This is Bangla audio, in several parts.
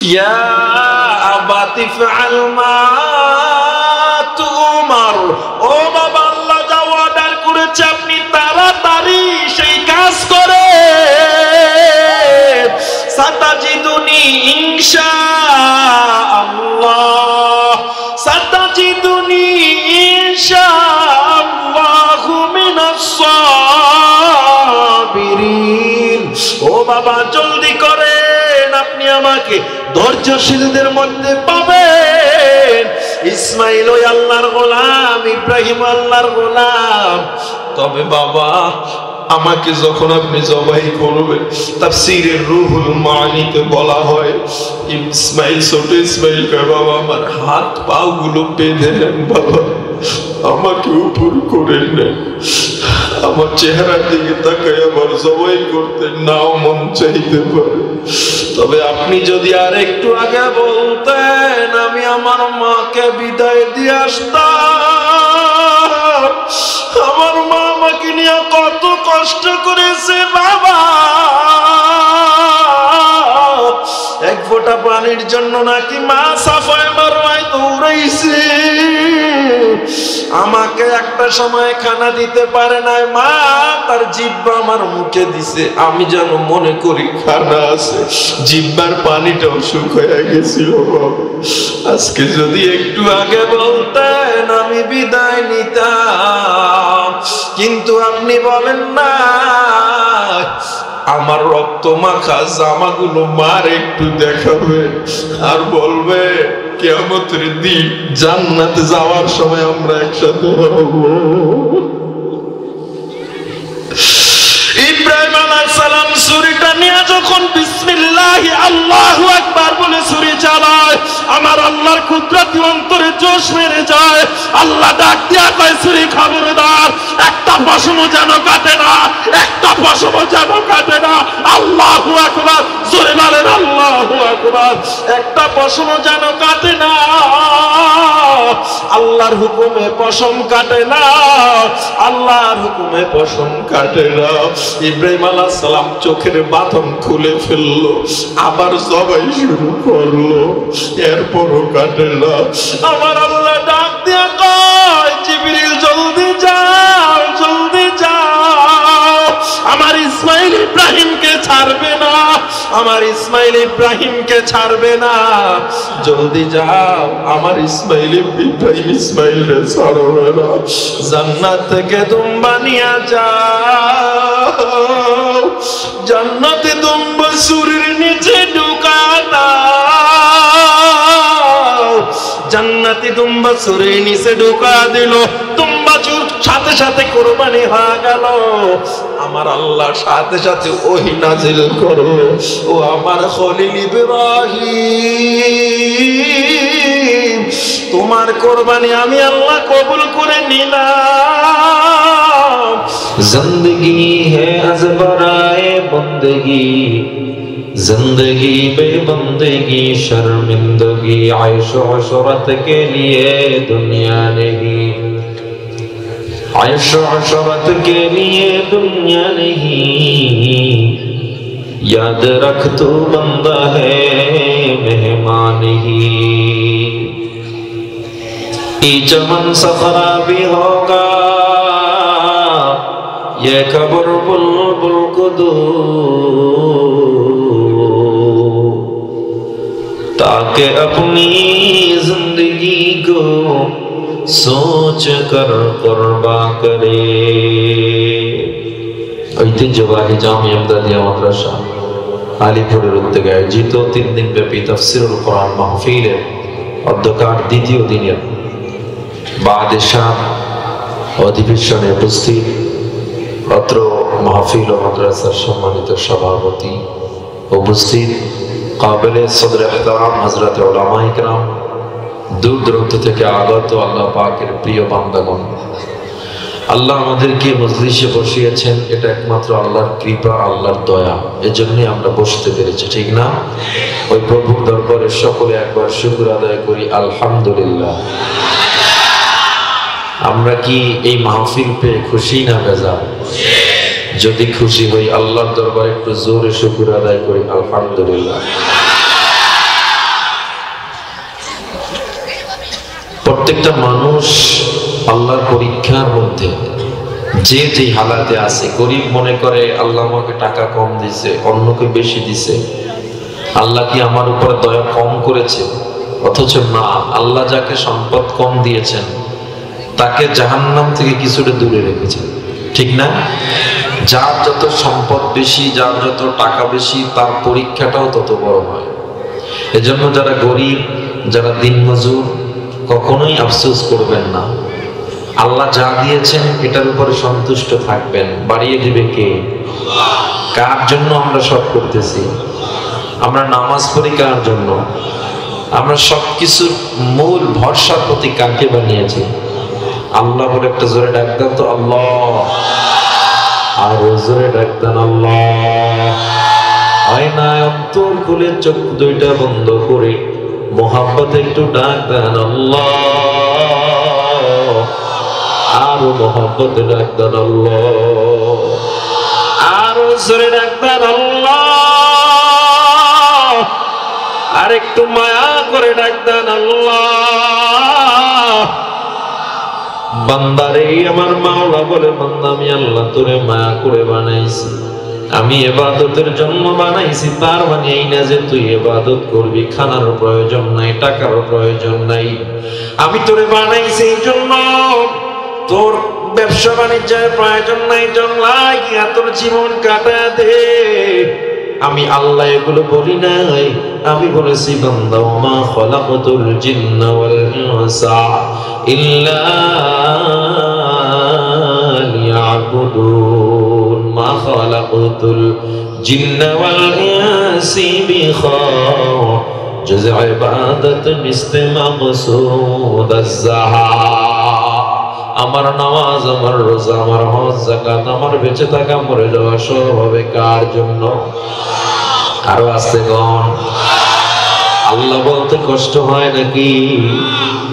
ইয়া আবাতি ফাআল মা তুমার, ও বাবা আল্লাহ যা অর্ডার করেছে আপনি তাড়াতাড়ি সেই কাজ করে। সাতাজিদুনি ইনশাআল্লাহ, সাতাজিদুনি ইনশাআল্লাহু মিনাস সাবিরিন। ও বাবা জলদি করেন, আপনি আমাকে ধৈর্যশীলদের মধ্যে পাবেন। ইসমাইল ওই আল্লাহর গোলাম, ইব্রাহিম আল্লাহর গোলাম। তবে বাবা আমাকে যখন আপনি জবাই করবেন, তাফসীরের রুহুল মানিতে বলা হয় ইসমাইল, ছোট ইসমাইল কয় বাবা আমার হাত পা গুলো বেঁধে নেন, বাবা আমাকে উপর করে নেন, আমার চেহারার দিকে তাকাই আমার জবাই করতে নাও মন চাইতে পারে। তবে আপনি যদি আর একটু আগে বলতেন আমি আমার মাকে বিদায় দিয়ে আসতাম। আমার মা আমাকে নিয়ে কত কষ্ট করেছে বাবা, এক ফোঁটা পানির জন্য নাকি মা সাফায় মারওয়ায় দৌড়াইছে। আমাকে একটা সময় খানা দিতে পারে নাই, মা তার জিহ্বা আমার মুখে দিছে, আমি যেন মনে করি খানা আছে, জিহ্বার পানিটাও শুকিয়ে গেছিল বাবা। আজকে যদি একটু আগে বলতেন আমি বিদায় নিতাম, কিন্তু আপনি বলেন না। আমার রক্ত মাখা জামাগুলো মার একটু দেখাবে আর বলবে কিয়ামতের দিন জান্নাতে যাওয়ার সময় আমরা একসাথে হব। ইব্রাহিম আলাইহিস সালাম ছুরিটা নিয়ে যখন বিসমিল্লাহি আল্লাহু আকবার বলে ছুরি চালায়, আমার আল্লাহর কুদরতি অন্তরে জোশ মেরে যায়। আল্লাহ ডাক দিয়া কয় ছুরি খবরদার, একটা পশমও যেন কাটে না, একটা পশমও যেন কাটে না। আল্লাহু আকবার, জোরে বলেন আল্লাহু আকবার। একটা পশমও যেন কাটে না, আল্লাহর হুকুমে পশম কাটে না, আল্লাহর হুকুমে পশম কাটে না। ইব্রাহিম আলাইহিস সালাম চোখের বাঁধন খুলে ফেললো, আবার জবাই শুরু করলো, এরপরও কাটে না। আমার আল্লাহ ডাক দিয়ে কয় জিবরিল জলদি যাও, জলদি যাও, আমার ইসমাইল ইব্রাহিমকে ছাড়বে না, আমার ইসমাইল ইব্রাহিমকে ছাড়বে না, জলদি যাও, আমার ইসমাইল ইব্রাহিম ইসমাইলকে ছাড়বে না। জান্নাত থেকে দুম্বা নিয়ে যাও, জান্নাতে দুম্বা সুরের নিচে ঢুকা দাও। জান্নাতে দুম্বা সুরের নিচে ঢুকা দিল, দুম্বা চুর সাথে সাথে কুরবানি হয়ে গেল। আমার আল্লাহ সাথে সাথে ওহী নাজিল করলো, ও আমার খলিল ইব্রাহিম তোমার কুরবানি আমি আল্লাহ কবুল করে নিলাম। जिंदगी है अज़बराए बंदगी, जिंदगी बेबंदगी शर्मिंदगी, आयशो अशरत के लिए दुनिया नहीं, आयशो अशरत के लिए दुनिया नहीं, याद रख तू बंदा है मेहमान ही। ये चमन सफरा भी होगा, ये खबर बुलबुल को दो, ताकि अपनी जिंदगी को सोच कर कुर्बा करे। ঐতিহ্যবাহী জামিয়া ইমদাদিয়া মাদ্রাসা আলিপুরের উদ্যোগে আয়োজিত 3 দিন ব্যাপী তাফসীরুল কোরআন মাহফিলের অধ্যকার দ্বিতীয় দিনের বাদে শাম অধিবেশনে উপস্থিত অত্র মাহফিল ও মাদ্রাসার সম্মানিত সভাপতি, উপস্থিত কাবিলে সদর ইহতারাম হযরত উলামায়ে কেরাম, দূর দূরান্ত থেকে আগত আল্লাহ পাকের প্রিয় বান্দাগণ, আল্লাহ আমাদেরকে মজলিসে বসিয়েছেন, এটা একমাত্র আল্লাহর কৃপা, আল্লাহর দয়া, এজন্যই আমরা বসতে পেরেছি, ঠিক না? ওই প্রভুর দরবারে সকলে একবার শুকর আদায় করি আলহামদুলিল্লাহ। আমরা কি এই মাহফিল পেয়ে খুশি না বেজার? যদি খুশি হই আল্লাহর দরবারে একটু জোরে শুকর আদায় করি আলহামদুলিল্লাহ। প্রত্যেকটা মানুষ আল্লাহর পরীক্ষার মধ্যে যে যে হালাতে আছে। গরিব মনে করে আল্লাহ আমাকে টাকা কম দিছে, অন্যকে বেশি দিছে, আল্লাহ কি আমার উপর দয়া কম করেছে? অথচ না, আল্লাহ যাকে সম্পদ কম দিয়েছেন তাকে জাহান্নাম থেকে কিছুটা দূরে রেখেছেন, ঠিক না? যার যত সম্পদ বেশি, যার যত টাকা বেশি, তার পরীক্ষাটাও তত বড় হয়। এজন্য যারা গরিব, যারা দিনমজুর, কখনোই আফসোস করবেন না। আল্লাহ যা দিয়েছেন এটার উপরে সন্তুষ্ট থাকবেন। বাড়িয়ে দিবে কে? কার জন্য আমরা সব করতেছি? আমরা নামাজ পড়ি কার জন্য? আমরা সবকিছুর মূল ভরসার প্রতি কাকে বানিয়েছি? আল্লাহ বলে একটা জোরে ডাক দেন তো, আল্লাহ। আর জোরে ডাক দেন আল্লাহ। হয় না, অন্তর খুলে চোখ দুইটা বন্ধ করে মোহাব্বতে একটু ডাক দেন আল্লাহ। আরো মোহাব্বতে ডাক দেন আল্লাহ। আরো জোরে ডাক দেন আল্লাহ। আর একটু মায়া করে ডাক দেন আল্লাহ। বান্দারে আমার মাওলা বলে, বান্দা আমি আল্লাহ তোরে মায়া করে বানাইছি, আমি ইবাদতের জন্য বানাইছি। তার মানে এই না যে তুই ইবাদত করবি, খানার প্রয়োজন নাই, টাকার প্রয়োজন নাই। আমি তোরে বানাইছি এই জন্য তোর ব্যবসা বাণিজ্যের প্রয়োজন নাই, জঙ্গলায় গিয়া তোর জীবন কাটা দে। আমি আল্লাহ এগুলো বলি নাই, আমি বলেছি বান্দা মা খালাকাতুল জিন্না ওয়াল ইনসা ইল্লা লিয়াবুদুন, মা খালাকাতুল জিন্না ওয়াল ইনসি বিখাজা ইবাদাত মিসলে মাকসুদ আয-যাহা। আমার নামাজ, আমার রোজা, আমার হজ, যাকাত, আমার বেঁচে থাকা, মরে যাওয়া সব হবে কার জন্য? আরো আসতে গণ। আল্লাহ বলতে কষ্ট হয় নাকি?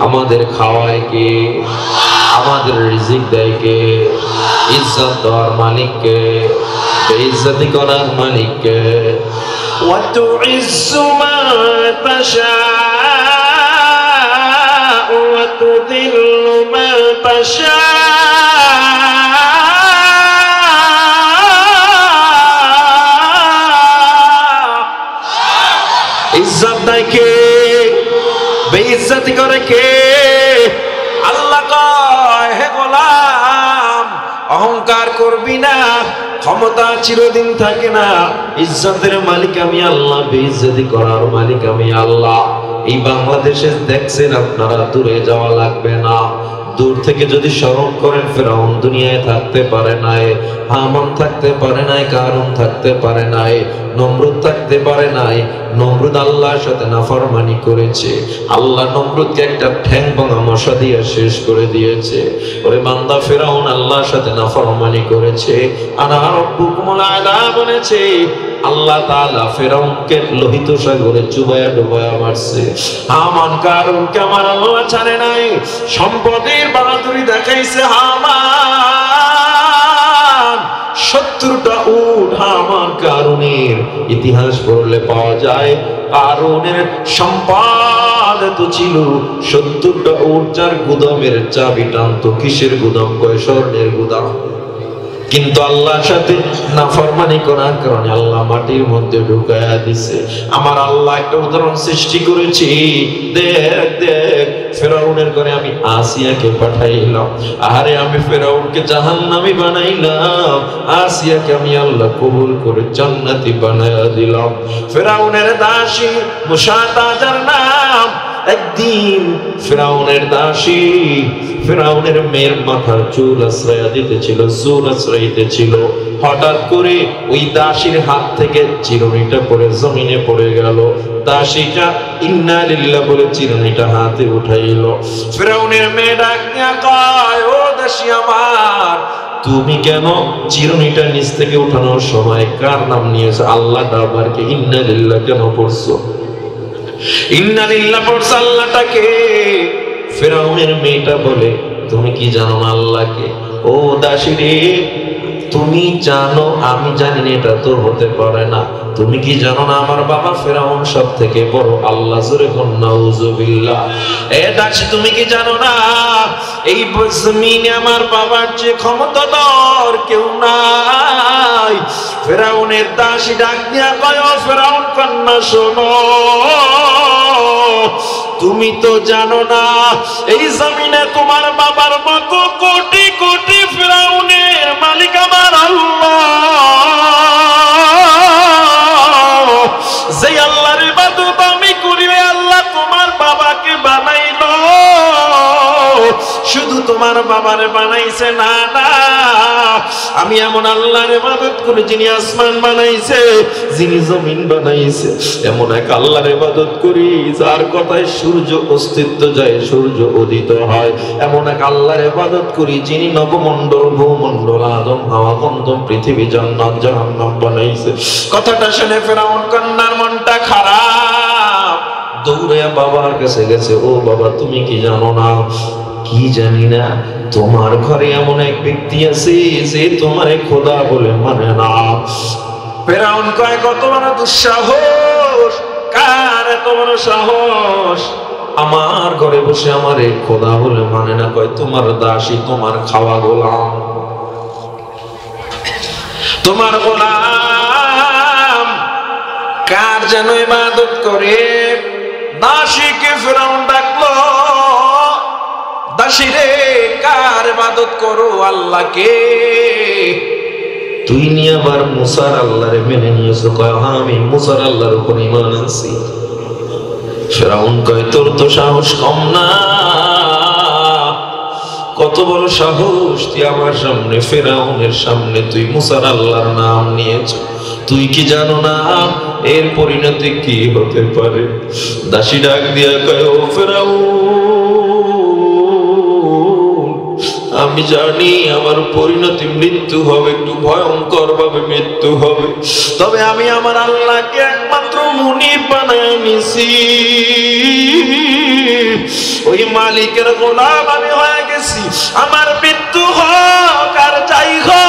আমাদের খাওয়ায় কে? আমাদের রিজিক দেয় কে? ইজ্জত দেওয়ার মালিক কে? বেইজ্জতি করার মালিক কে? ওয়া তুইজ্জু মা তাশা ওয়া তুযিল্লু মা তাশা। ইজ্জত দেয় কে? বেইজ্জতি করে কে? আল্লাহ কয়, হে গোলাম অহংকার করবি না, ক্ষমতা চিরদিন থাকে না, ইজ্জতের মালিক আমি আল্লাহ, বেইজ্জতি করার মালিক আমি আল্লাহ। এই বাংলাদেশে দেখছেন আপনারা, দূরে যাওয়া লাগবে না। দূর থেকে যদি স্মরণ করেন, ফেরাউন দুনিয়ায় থাকতে পারে নাই, হামান থাকতে পারে নাই, কারুন থাকতে পারে নাই, নমরুদ থাকতে পারে নাই। নমরুদ আল্লাহর সাথে নাফরমানি করেছে, আল্লাহ নমরুদকে একটা ঠ্যাং ভাঙা মশা দিয়ে শেষ করে দিয়েছে। ওরে বান্দা, ফেরাউন আল্লাহর সাথে নাফরমানি করেছে, আনা রাব্বুকুমুল আ'লা বলেছে। আল্লাহ তাআলা ফেরাউনকে লোহিত সাগরে চুবায়া ডুবায়া মারছে। হামান কারুনকে আমার আল্লাহ ছাড়ে নাই, সম্পদের বাহাদুরি দেখাইছে হামান। 70টা উট হামান কারুনের ইতিহাস পড়লে পাওয়া যায়, কারুনের সম্পদ তো ছিল 70টা উট, যার গুদামের চাবি টানতো। কিসের গুদাম? কয় স্বর্ণের গুদাম। কিন্তু আল্লাহর সাথে নাফরমানি করার কারণে আল্লাহ মাটির মধ্যে ঢুকায়া দিছে। আমার আল্লাহ একটা উদাহরণ সৃষ্টি করেছি, দেখ দেখ, ফেরাউনের ঘরে আমি আসিয়াকে পাঠাইলাম। আরে আমি ফেরাউনকে জাহান্নামী বানাইলাম, আসিয়াকে আমি আল্লাহ কবুল করে জান্নাতি বানায়া দিলাম। ফেরাউনের দাসী মুসাতাজার নাম। একদিন ফেরাউনের দাসী ফেরাউনের মেয়ের মাথার চুল আশ্রয় দিতেছিল, চুল আশ্রয় দিতেছিল। হঠাৎ করে ওই দাসীর হাত থেকে চিরুনিটা পড়ে জমিনে পড়ে গেল। দাসীটা ইন্না লিল্লাহ বলে চিরুনিটা হাতে উঠাইল। ফেরাউনের মেয়ে ডাক দিয়া কয়, ও দাসী আমার, তুমি কেন চিরুনিটা নিচ থেকে উঠানোর সময় কার নাম নিয়েছো? আল্লাহ দাবারকে ইন্না লিল্লাহ কেন পড়ছো? ইন্না লিল্লাহ পড়ছো আল্লাহটাকে। ফেরাউনের মেয়েটা বলে, তুমি কি জানো না আল্লাহকে? ও দাসী রে, তুমি জানো আমি জানি না, এটা তো হতে পারে না। তুমি কি জানো না আমার বাবা ফেরাউন সব থেকে বড় আল্লাহ, জোরে কোন নাউজুবিল্লাহ। এ দাসী তুমি কি জানো না এই জমিনে আমার বাবার যে ক্ষমতাধর কেউ নাই। ফেরাউনের দাসী ডাক দিয়া কয়, ও ফেরাউন কন্যা শোনো, তুমি তো জানো না এই জমিনে তোমার বাবার মতো কোটি কোটি ফেরাউনের মালিক আমার আল্লাহ। যে আল্লাহর ইবাদত আমি করি, আল্লাহ তোমার বাবাকে বানাইলো। শুধু তোমার বাবারে বানাইছে না, না, আমি এমন আল্লাহর ইবাদত করি যিনি আসমান বানাইছে, যিনি জমিন বানাইছে। এমন এক আল্লাহর ইবাদত করি যার কথায় সূর্য অস্তিত্ব যায়, সূর্য উদিত হয়। এমন এক আল্লাহর ইবাদত করি যিনি নবমণ্ডল, ভূমণ্ডল, আদম, হাওয়া, গন্ধম, পৃথিবী, জান্নাত, জাহান্নাম বানাইছে। কথাটা শুনে ফেরাউন কন্যার মনটা খারাপ, দৌড়ে বাবার কাছে গেছে। ও বাবা তুমি কি জানো না? কি জানি না, তোমার ঘরে এমন এক ব্যক্তি আছে যে তোমারে খোদা বলে মানে না। ফেরাউন কয়, কত বড় দুঃসাহস, কার এত বড় সাহস আমার ঘরে বসে আমারে খোদা বলে মানে না? কয়, তোমার দাসী, তোমার খাওয়া গোলাম, তোমার গোলাম কার যেন ইবাদত করে। দাসীকে ফেরাউন ডাকলো, দাসী রে কার ইবাদত করো? আল্লাহকে। তুই নিয়ে আবার মুসার আল্লাহরে মেনে নিয়েছো? কয়, হ্যাঁ আমি মুসার আল্লাহর উপর ঈমান আনছি। ফেরাউন কয়, তোর তো সাহস কম না, কত বড় সাহস তুই আমার সামনে, ফেরাউনের সামনে তুই মুসার আল্লাহর নাম নিয়েছো। তুই কি জানো না এর পরিণতি কি হতে পারে? দাসী ডাক দিয়া কয়, ও ফেরাউন, আমি জানি আমার পরিণতি মৃত্যু হবে, একটু ভয়ঙ্কর ভাবে মৃত্যু হবে। তবে আমি আমার আল্লাহকে একমাত্র মুনিব বানায় নিছি, ওই মালিকের গোলাম আমি হয়ে গেছি। আমার মৃত্যু হোক আর যাই হোক,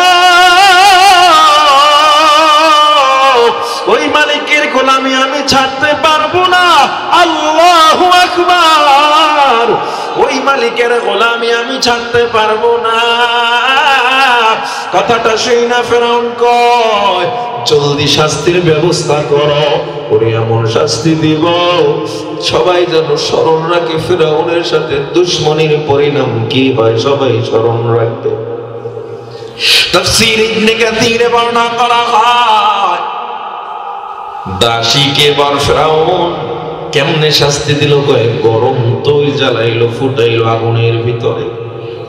ওই মালিকের গোলামি আমি ছাড়তে পারবো না। আল্লাহু আকবার, ওই মালিকের গোলামি আমি ছাড়তে পারবো না। কথাটা শুই না ফেরাউন কয়, জলদি শাস্তির ব্যবস্থা করো, ওরে এমন শাস্তি দিব সবাই যেন স্মরণ রাখে। ফেরাউনের সাথে দুশমনির পরিণাম কি হয় সবাই স্মরণ রাখবে। তাফসীর ইবনে কাসীরে বর্ণনা করা হয়, দাসীকে বার ফেরাউন কেমনে শাস্তি দিল? কয়, গরম তৈল জ্বালাইলো, ফুটাইলো আগুনের ভিতরে,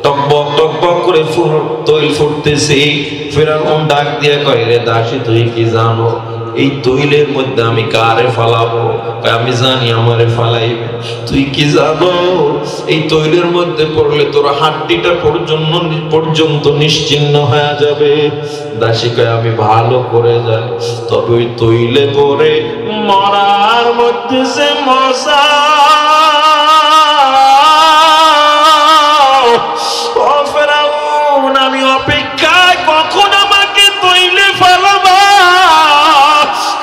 টকবক টকবক করে তৈল ফুটতেছে। ফেরাউন ডাক দিয়ে কয়, রে দাসী তুই কি জানো এই তৈলের মধ্যে আমি কারে ফালাবো? আমি জানি আমারে ফালাইবে। তুই কি জানো এই তৈলের মধ্যে পড়লে তোর হাড্ডিটা পর্যন্ত নিশ্চিহ্ন হয়ে যাবে? দাসী কয়, আমি ভালো করে জানি, তবে ওই তৈলে পরে মরার মধ্যে সে মজা। ও ফেরাউন, আমি অপেক্ষায় কখন আমাকে তৈলে ফেলাবা,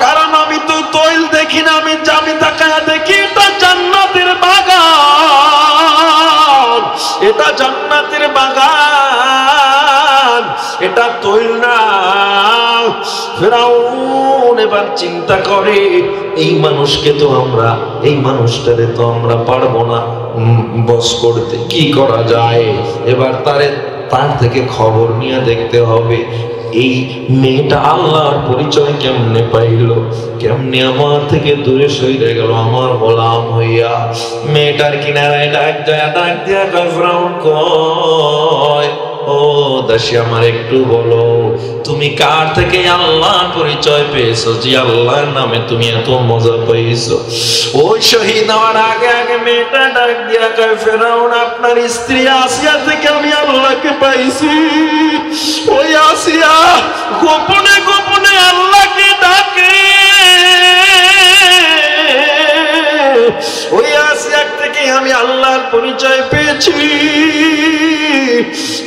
কারণ আমি তো তৈল দেখি না, আমি তাকায়া দেখি এটা জান্নাতের বাগান, এটা জান্নাতের বাগান, এটা তৈল না। ফেরাউন এবার চিন্তা করে, এই মানুষকে তো আমরা, এই মানুষটারে তো আমরা পারবো না বস করতে, কি করা যায়? এবার তার থেকে খবর নিয়ে দেখতে হবে এই মেয়েটা আল্লাহর পরিচয় কেমনে পাইলো, কেমনে আমার থেকে দূরে সরে গেল আমার গোলাম হইয়া। মেয়েটার কিনারায় ডাক দিয়া কয়, ফেরাউন কয়, ও দাসী আমার একটু বলো, তুমি কার থেকে আল্লাহর পরিচয় পেয়েছো, যে আল্লাহর নামে তুমি এত মজা পাইছো? ওই শহীদ হওয়ার আগে আগে মেয়েটা ডাক দিয়া কয়, ফেরাউন আপনার স্ত্রী আসিয়া থেকে আমি আল্লাহকে পাইছি। ওই আসিয়া গোপনে গোপনে আল্লাহকে ডাকে, ওই আসিয়া থেকে আমি আল্লাহর পরিচয় পেয়েছি।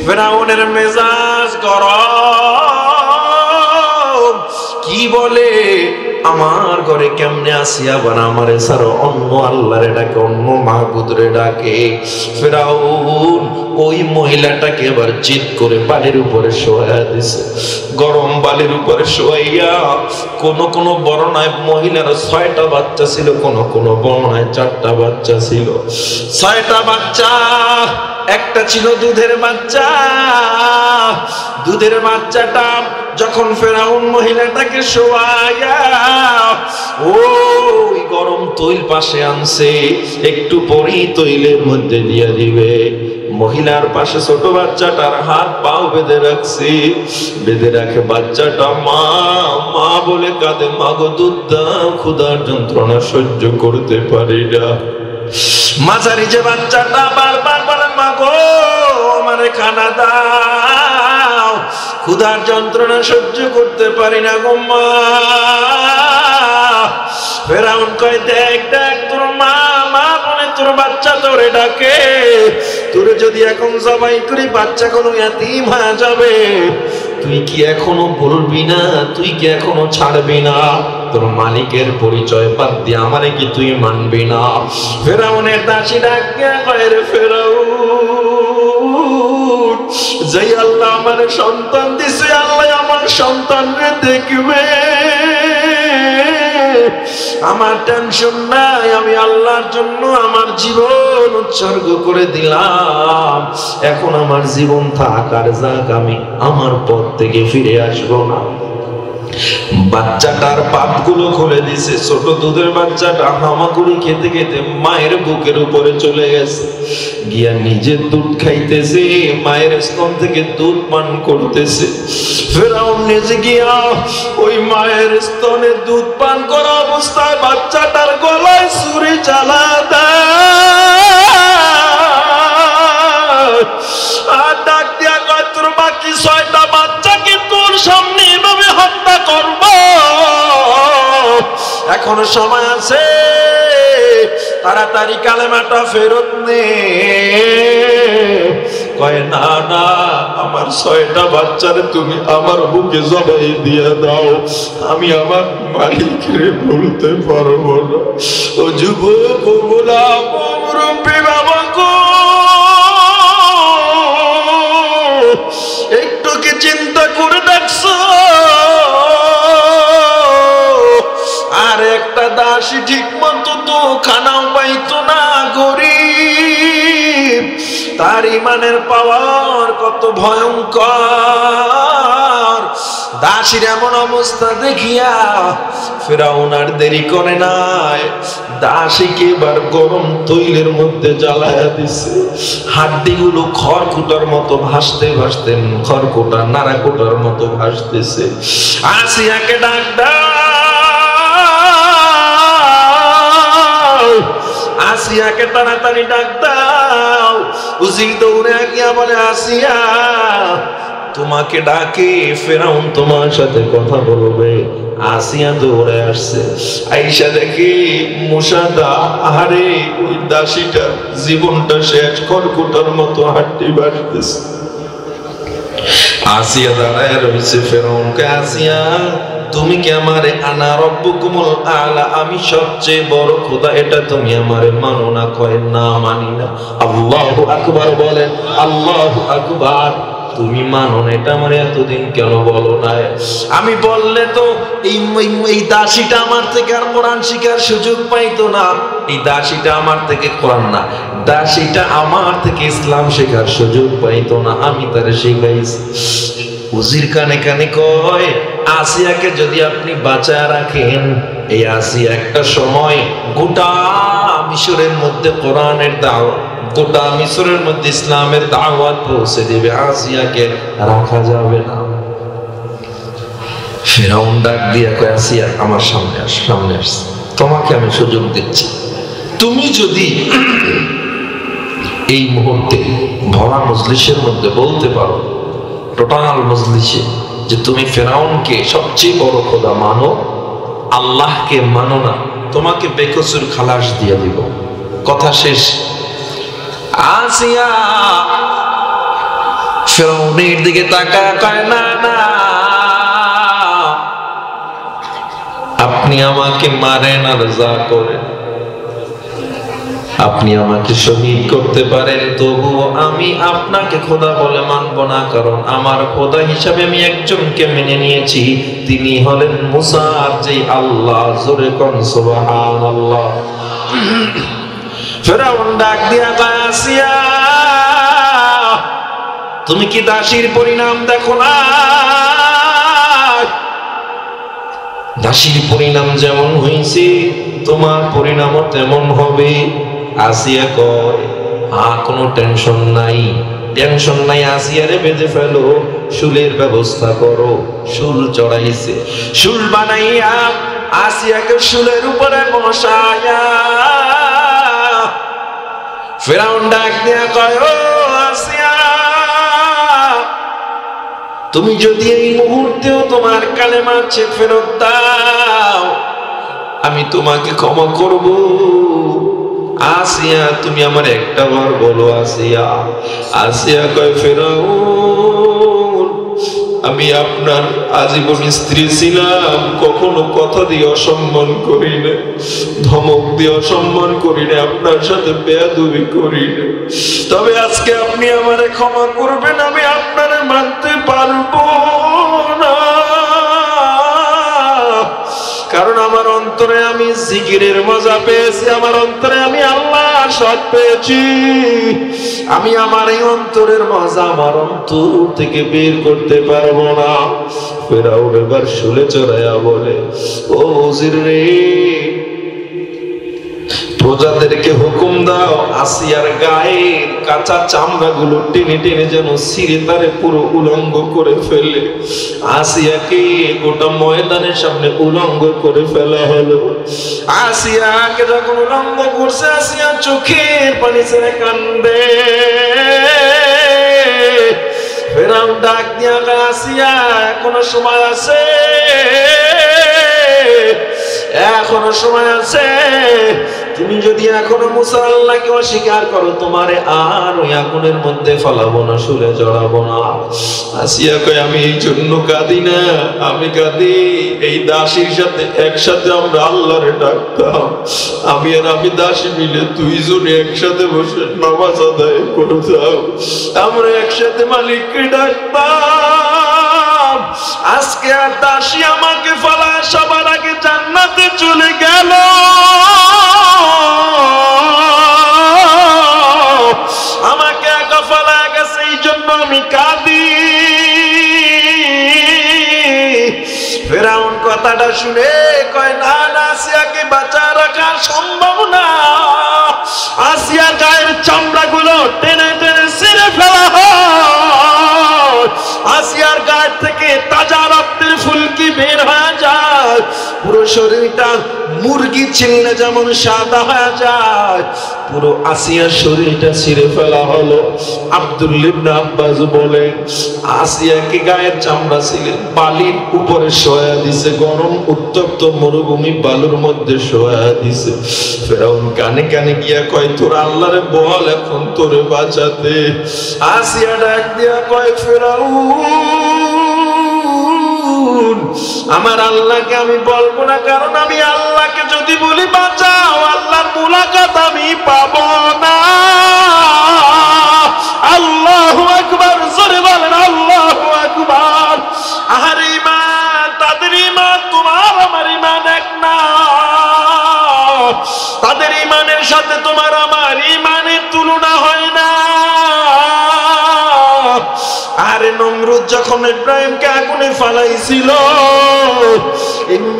ফেরাউনের মেজাজ গরম, বলে, আমার ঘরে কেমনে আসিয়া আবার আমারে ছাড়া অন্য আল্লাহরে ডাকে, অন্য মাহবুদরে ডাকে। ফেরাউন ওই মহিলাটাকে এবার জিদ করে বালির উপরে শোয়া দিছে। গরম বালির উপরে শোয়াইয়া কোন বর্ণায় মহিলার 6টা বাচ্চা ছিল, কোন বর্ণায় 4টা বাচ্চা ছিল। 6টা বাচ্চা, একটা ছিল দুধের বাচ্চা। দুধের বাচ্চাটা যখন ফেরাউন মহিলাটাকে শোয়াইয়া ওই গরম তৈল পাশে আনছে, একটু পরেই তৈলের মধ্যে দিয়ে দিবে। মহিলার পাশে ছোট বাচ্চাটার হাত পাও বেঁধে রাখছে। বেঁধে রাখে বাচ্চাটা মা মা বলে কাঁদে, মাগো দুধ দাও, ক্ষুধার যন্ত্রণা সহ্য করতে পারি না। মাঝারি যে বাচ্চাটা বারবার বলে, মাগো আমারে খানা দাও, ক্ষুধার যন্ত্রণা সহ্য করতে পারি না গো মা। ফেরাউন কয়, দেখ দেখ তোর মা মা বলে তোর বাচ্চা তোরে ডাকে, তোরে যদি এখন জবাই করি বাচ্চা কোনো ইয়াতীম হয়ে যাবে। তুই কি এখনো বলবি না? তুই কি এখনো ছাড়বি না? তোর মালিকের পরিচয় বাদ দিয়ে আমারে কি তুই মানবি না? ফেরাউনের দাসী ডাকিয়া কয়, রে ফেরাউন, যেই আল্লাহ আমার সন্তান দিছে, আল্লাহ আমার সন্তানকে দেখবে। আমার টেনশন নাই, আমি আল্লাহর জন্য আমার জীবন উৎসর্গ করে দিলাম। এখন আমার জীবন থাক আর যাক, আমি আমার পথ থেকে ফিরে আসবো না। বাচ্চাটার পাতগুলো খুলে দিছে। ছোট দুধের বাচ্চাটা হামাগুড়ি খেতে খেতে মায়ের বুকের উপরে চলে গেছে, গিয়া নিজের দুধ খাইতেছে, মায়ের স্তন থেকে দুধ পান করতেছে। ফেরাউন নিজে গিয়া ওই মায়ের স্তনে দুধ পান করা অবস্থায় বাচ্চাটার গলায় ছুরি চালা দেয় আর ডাক দিয়া কয়, তোর বাকি 6টা বাচ্চাকে তোর সামনে এভাবে হত্যা করব, এখনো সময় আছে, তাড়াতাড়ি কালেমাটা ফেরত নে। কয়, না না, আমার 6টা বাচ্চারে তুমি আমার বুকে জবাই দিয়ে দাও, আমি আমার মালিকরে বলতে পারবো না। ও যুবক, ও গোলাম, ও মুরব্বি বাবা গো, একটু কি চিন্তা করে দেখছো? আর একটা দাসী ঠিক মতো তো খানাও পাইতো না, গরিব, তার ইমানের পাওয়ার কত ভয়ঙ্কর। দাসীর এমন অবস্থা দেখিয়া ফেরাউন আর দেরি করে নাই, দাসীকে এবার গরম তৈলের মধ্যে জ্বালায়া দিছে। হাড্ডিগুলো খড়কুটার মতো ভাসতে ভাসতে, খড়কুটা নাড়াকুটার মতো ভাসতেছে। আসিয়াকে ডাক দাও, আসিয়াকে তাড়াতাড়ি ডাক দাও। উজির দৌড়ে গিয়া বলে, আসিয়া তোমাকে ডাকে, ফেরাউন তোমার সাথে কথা বলবে। আসিয়া দৌড়ে আসছে, আইসা দেখি মুসাদা, আহারে ওই দাসীটা জীবনটা শেষ, খড়কুটার মতো হাড্ডি ভাসতেছে। আসিয়া দাঁড়ায় রয়েছে। ফেরাউনকে, আসিয়া তুমি কি আমারে আনা রব্বুকুমুল আলা, আমি সবচেয়ে বড় খোদা, এটা তুমি আমারে মানো না? কয়, না মানি না। আল্লাহু আকবার বলেন, আল্লাহু আকবার। তুমি মানো না, এটা আমার এতদিন কেন বলো না? আমি বললে তো এই দাসীটা আমার থেকে আর কোরআন শিখার সুযোগ পাইতো না। এই দাসীটা আমার থেকে কোরআন না, দাসীটা আমার থেকে ইসলাম শেখার সুযোগ পাইতো না, আমি তারে শিখাইছি। উজির কানে কানে কয়, আসিয়াকে যদি আপনি বাঁচায় রাখেন, এই আসিয়া একটা সময় গোটা মিশরের মধ্যে কোরআনের দাওয়াত, গোটা মিশরের মধ্যে ইসলামের দাওয়াত পৌঁছে দিবে, আসিয়াকে রাখা যাবে না। ফেরাউন ডাক দিয়া কয়, আসিয়া আমার সামনে আস, সামনে আস, তোমাকে আমি সুযোগ দিচ্ছি। তুমি যদি এই মুহূর্তে ভরা মজলিসের মধ্যে বলতে পারো, টোটাল মজলিসে, যে তুমি ফেরাউনকে সবচেয়ে বড় খোদা মানো, আল্লাহকে মানো না, তোমাকে বেকসুর খালাস দিয়ে দিব। কথা শেষ। আসিয়া ফেরাউনের দিকে তাকায়, কয়, না না, আপনি আমাকে মারেন আর যা করেন, আপনি আমাকে শহীদ করতে পারেন, তবুও আমি আপনাকে খোদা বলে মানব না, কারণ আমার খোদা হিসাবে আমি একজনকে মেনে নিয়েছি, তিনি হলেন মুসা আর যে আল্লাহ। জোরে কোন সুবহানাল্লাহ। ফেরাউন ডাক দিয়া কয়, আসিয়া তুমি কি দাসীর পরিণাম দেখো না? দাসীর পরিণাম যেমন হয়েছে তোমার পরিণামও তেমন হবে। আসিয়া কয়, কোনো টেনশন নাই, টেনশন নাই, আসিয়ারে বেঁধে ফেলো, শুলের ব্যবস্থা করো। শুল চড়াইছে, শুল বানাইয়া আসিয়াকে শুলের উপরে বসায়া ফেরাউন ডাক দিয়া কয়, ও আসিয়া, তুমি যদি এই মুহূর্তেও তোমার কালেমা ফেরত দাও, আমি তোমাকে ক্ষমা করব। আসিয়া তুমি আমার একটা বার বলো। আসিয়া আসিয়া কয়, ফেরাউন, আমি আপনার আজীবন স্ত্রী ছিলাম, কখনো কথা দিয়ে অসম্মান করি না, ধমক দিয়ে অসম্মান করি না, আপনার সাথে বেয়াদবি করি না, তবে আজকে আপনি আমারে ক্ষমা করবেন, আমি আপনারে মানতে পারবো না, কারণ আমার অন্তরে আমি জিকিরের মজা পেয়েছি, আমার অন্তরে আমি আল্লাহর স্বাদ পেয়েছি, আমি আমার এই অন্তরের মজা আমার অন্তর থেকে বের করতে পারবো না। ফেরাউন এবার শুলে চড়াইয়া বলে, ও ওজির রে, প্রজাদেরকে হুকুম দাও, আসিয়ার গায়ের কাঁচা চামড়া গুলো টেনে টেনে যেন ছিঁড়ে তারে পুরো উলঙ্গ করে ফেলে। আসিয়াকে গোটা ময়দানের সামনে উলঙ্গ করে ফেলা হলো। আসিয়াকে যখন উলঙ্গ করছে, আসিয়া চোখের পানি ছেড়ে কান্দে। ফেরাউন ডাক দিয়া, আসিয়া এখনো সময় আছে, এখনো সময় আছে, তুমি যদি এখনো মুসা আল্লাহকে অস্বীকার করো, তোমারে আর ওই আগুনের মধ্যে ফেলাবো না, শুলে জড়াবো না। আসিয়া কয়, আমি এই জন্য কাঁদি না, আমি কাঁদি এই দাসীর সাথে একসাথে আমরা আল্লাহরে ডাকতাম, আমি আর আমি দাসী মিলে দুইজনে একসাথে বসে নামাজ আদায় করতাম, আমরা একসাথে মালিককে ডাকতাম। আজকে আর দাসী আমাকে ফালায় সবার আগে জান্নাতে চলে গেল, আমাকে একা ফালায় গেছে, এই জন্য আমি কাঁদি। ফেরাউন কথাটা শুনে কয়, না না, আসিয়াকে বাঁচা রাখা সম্ভব না, আসিয়া গায়ের চামড়া গুলো টেনে টেনে ছিঁড়ে ফেলা হয়, আসিয়ার গায়ের থেকে তাজা রক্তের ফুলকি বের হয়ে যায়, পুরো শরীরটা মুরগি ছিললে যেমন সাদা হয়ে যায়, পুরো আসিয়ার শরীরটা ছিঁড়ে ফেলা হলো। আব্দুল্লাহ ইবনে আব্বাস বলেন, আসিয়াকে গায়ের চামড়া ছিলে বালির উপরে শোয়া দিছে, গরম উত্তপ্ত মরুভূমি বালুর মধ্যে শোয়া দিছে। ফেরাউন কানে কানে গিয়া কয়, তোর আল্লাহরে বল এখন তোরে বাঁচাতে। আসিয়া ডাক দিয়া কয়, ফেরাউন, আমার আল্লাহকে আমি বলবো না, কারণ আমি আল্লাহকে যদি বলি বাঁচাও, আল্লাহর মুলাকাত আমি পাবো না। আল্লাহু আকবার, জোরে বলেন আল্লাহু আকবার। আর ঈমান, তাদের ঈমান তোমার আমার ঈমান এক না, তাদের ঈমানের সাথে তোমার আমার ঈমানের তুলনা হয় না। আরে নমরুদ যখন ইব্রাহিমকে আগুনে ফালাইছিল,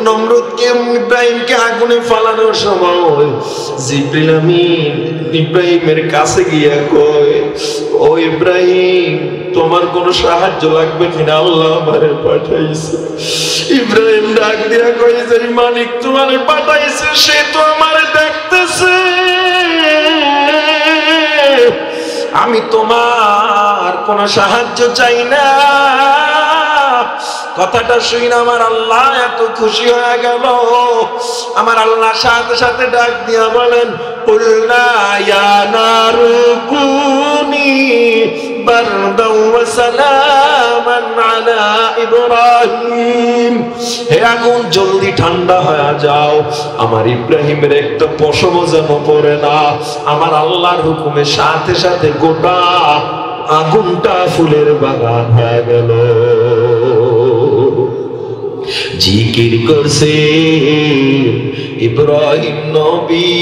নমরুদকে ইব্রাহিমকে আগুনে ফালানোর সময় জিবরিল আমিন ইব্রাহিমের কাছে গিয়া কয়, ও ইব্রাহিম, তোমার কোনো সাহায্য লাগবে কিনা, আল্লাহ আমারে পাঠাইছে। ইব্রাহিম ডাক দিয়া কয়, যে মালিক তোমারে পাঠাইছে সে তো আমারে দেখতেছে, আমি তোমার কোন সাহায্য চাই না। কথাটা শুনে আমার আল্লাহ এত খুশি হয়ে গেল, আমার আল্লাহ সাথে সাথে ডাক দিয়া বলেন, কুলনা ইয়া নারু কুনি বারদাও ওয়া সালাম সালামান আলা ইব্রাহিম, হে আগুন জলদি ঠান্ডা হয়ে যাও, আমার ইব্রাহিমের একটা পশমও যেন পড়ে না। আমার আল্লাহর হুকুমের সাথে সাথে গোটা আগুনটা ফুলের বাগান হয়ে গেল। জিকির করছে ইব্রাহিম নবী,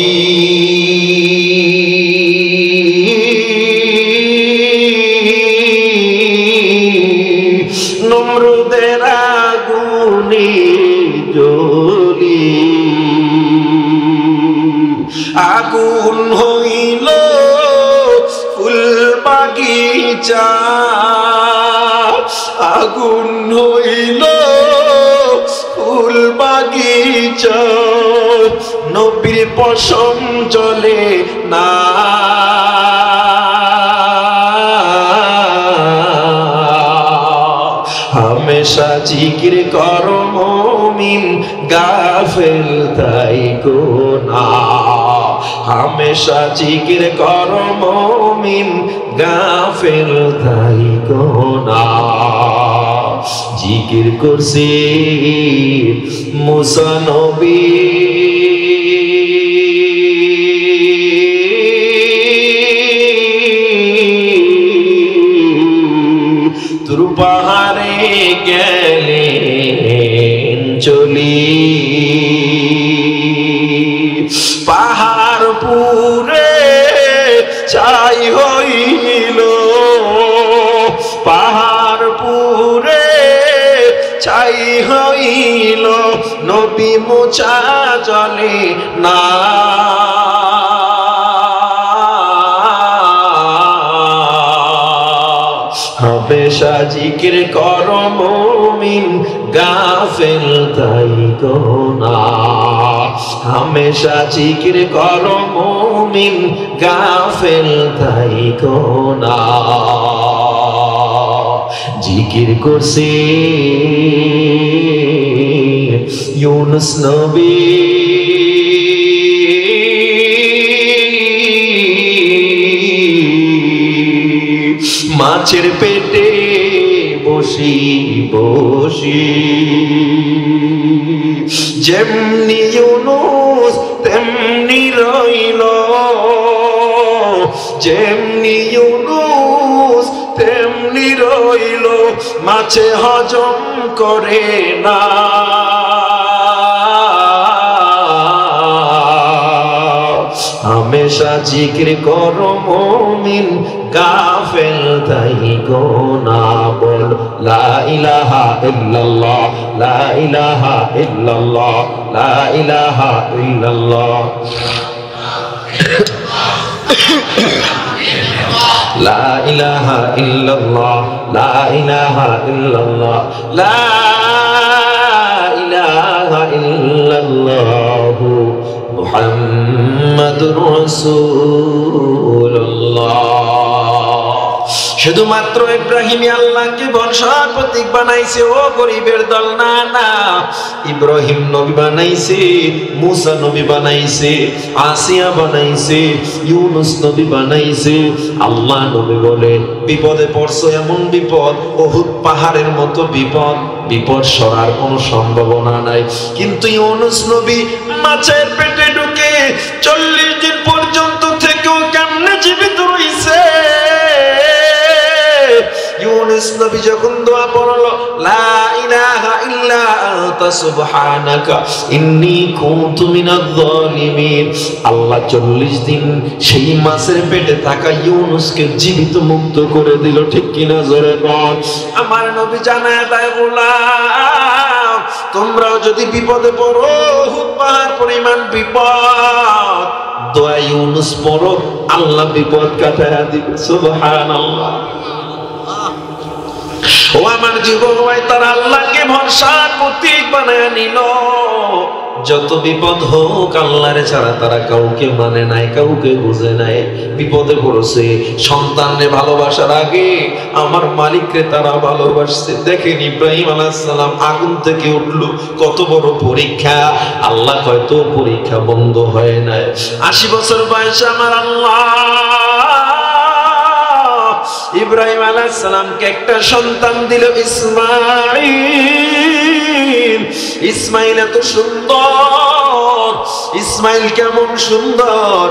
নমরুদের আগুনে জ্বলি আগুন হইল ফুল বাগিচা, আগুন হইল ফুল বাগিচা, নবীর পশম চলে না। হামেশা জিকির করো মুমিন, গাফেল থাইকো না। হামেশা জিকির করো মুমিন, গাফেল থাইকো না। জিকির করছি মুসা নবী, তুর পাহাড়ে গেলেন চলি, পাহাড় পুরে ছাই হইল, পাহাড় পুরে ছাই হইল, নবী মুছা চলে না। হামেশা জিকির করো মুমিন, গাফেল থাইকো না। হামেশা জিকির করো মুমিন, গাফেল থাইকো না। জিকির করছে ইউনুস নবী, মাছের পেটে বসি বসি, যেমনি ইউনুস তেমনি রইল, যেমনি ইউনুস তেমনি রইল, মাছে হজম করে না। হামেশা জিকির করো মুমিন, গাফেল থাইকো না। বল লা ইলাহা ইল্লাল্লাহ, লা ইলাহা ইল্লাল্লাহ, লা ইলাহা ইল্লাল্লাহ, লা ইলাহা ইল্লাল্লাহ, লা ইলাহা ইল্লাল্লাহ, লা ইলাহা ইল্লাল্লাহ, মুহাম্মাদুর রাসূলুল্লাহ। শুধুমাত্র ইব্রাহিমই আল্লাহকে ভরসার প্রতীক বানাইছে, ও গরিবের দল না, না। ইব্রাহিম নবী বানাইছে, মুসা নবী বানাইছে, আসিয়া বানাইছে, ইউনুস নবী বানাইছে। আল্লাহ নবী বলে বিপদে পড়ছো, এমন বিপদ উহুদ পাহাড়ের মতো বিপদ, বিপদ সরার কোনো সম্ভাবনা নাই। কিন্তু ইউনুস নবী মাছের পেটে ঢুকে 40 দিন পর্যন্ত থেকেও কেমনে জীবিত রইছে। ইউনুস নবী যখন দোয়া পড়লো লা ইলাহা ইল্লা আনতা সুবহানাকা ইন্নী কুনতু মিনাজ জালিমিন, আল্লাহ 40 দিন সেই মাছের পেটে থাকা ইউনুসকে জীবিত মুক্ত করে দিল। ঠিক কিনা জোরে বল। আমার নবী জানায় দেয়, গোলাম তোমরাও যদি বিপদে পড়ো, উহুদ পাহাড় পরিমাণ বিপদ, দোয়া ইউনুস পড়ো, আল্লাহ বিপদ কাটায়া দিবে। সুবহানাল্লাহ। ও আমার যুবক ভাই, তারা আল্লাহকে ভরসার প্রতীক বানায় নিল। যত বিপদ হোক আল্লাহরে ছাড়া তারা কাউকে মানে নাই, কাউকে বুঝে নাই। বিপদে পড়ছে, সন্তানরে ভালোবাসার আগে আমার মালিককে তারা ভালোবাসছে। দেখেন ইব্রাহিম আলাইহিস সালাম আগুন থেকে উঠলো, কত বড় পরীক্ষা। আল্লাহ হয়তো পরীক্ষা বন্ধ হয় নাই। 80 বছর বয়সে আমার আল্লাহ ইব্রাহিম আলাইহিস সালামকে একটা সন্তান দিল ইসমাঈল। ইসমাঈল এত সুন্দর, ইসমাঈল কেমন সুন্দর!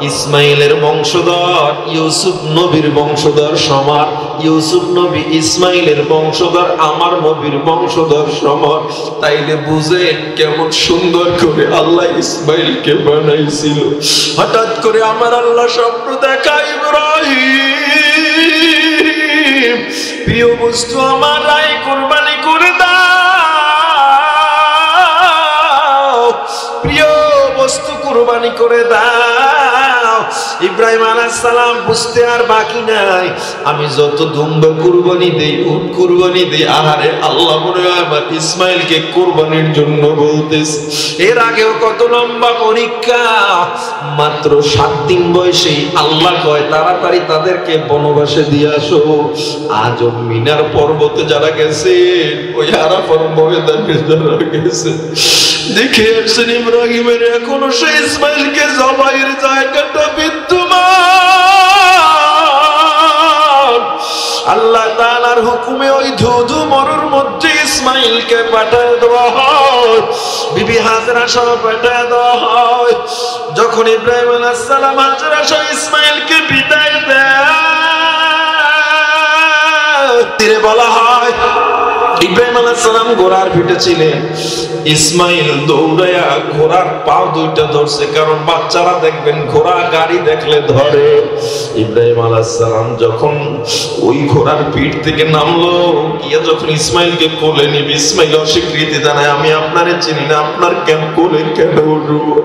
ইসমাঈলের বংশধর ইউসুফ নবীর বংশধর সমান। ইউসুফ নবী ইসমাঈলের বংশধর, আমার নবীর বংশধর সমান। তাইলে বুঝেন কেমন সুন্দর করে আল্লাহ ইসমাঈলকে বানাইছিল। হঠাৎ করে আমার আল্লাহ স্বপ্ন দেখায়, ইব্রাহিম প্রিয় বস্তু আমার রায় কুরবানি করে দাও, প্রিয় বস্তু কুরবানি করে দাও। ইব্রাহিম আলাইহিস সালাম বুঝতে আর বাকি নাই, আমি যত দুম্বা কুরবানি দেই, উট কুরবানি দেই, আহারে আল্লাহ মনে হয় আমার ইসমাঈলকে কুরবানির জন্য বলতেছে। এর আগেও কত লম্বা পরীক্ষা, মাত্র 7 দিন বয়সেই আল্লাহ কয় তাড়াতাড়ি তাদেরকে বনবাসে দিয়ে আসো। আজ মিনার পর্বতে যারা গেছে, ওই আরাফার ময়দানে যারা গেছে, দেখে আসছেন ইব্রাহিমের এখনো সেই ইসমাঈলকে জবাইয়ের জায়গাটা বিদ্যমান। আল্লাহ তাআলার হুকুমে ওই ধুধু মরুর মধ্যে ইসমাঈলকে পাঠায় দেওয়া হয়, বিবি হাজরা সহ পাঠায় দেওয়া হয়। যখন ইব্রাহিম আলাইহিস সালাম হাজরা সহ ইসমাঈলকে বিদায় দেয়, বলা হয় ইব্রাহিম আলাইহিস সালাম ঘোড়ার পিঠে ছিলেন, ইসমাঈল দৌড়ায়া ঘোড়ার পা দুইটা ধরছে, কারণ বাচ্চারা দেখবেন ঘোড়া গাড়ি দেখলে ধরে। ইব্রাহিম আলাইহিস সালাম যখন ওই ঘোড়ার পিঠ থেকে নামলো, গিয়ে যখন ইসমাঈলকে কোলে নিবে, ইসমাঈল অস্বীকৃতি জানায়, আমি আপনারে চিনি না, আপনার কেন কোলে কেন উঠবো?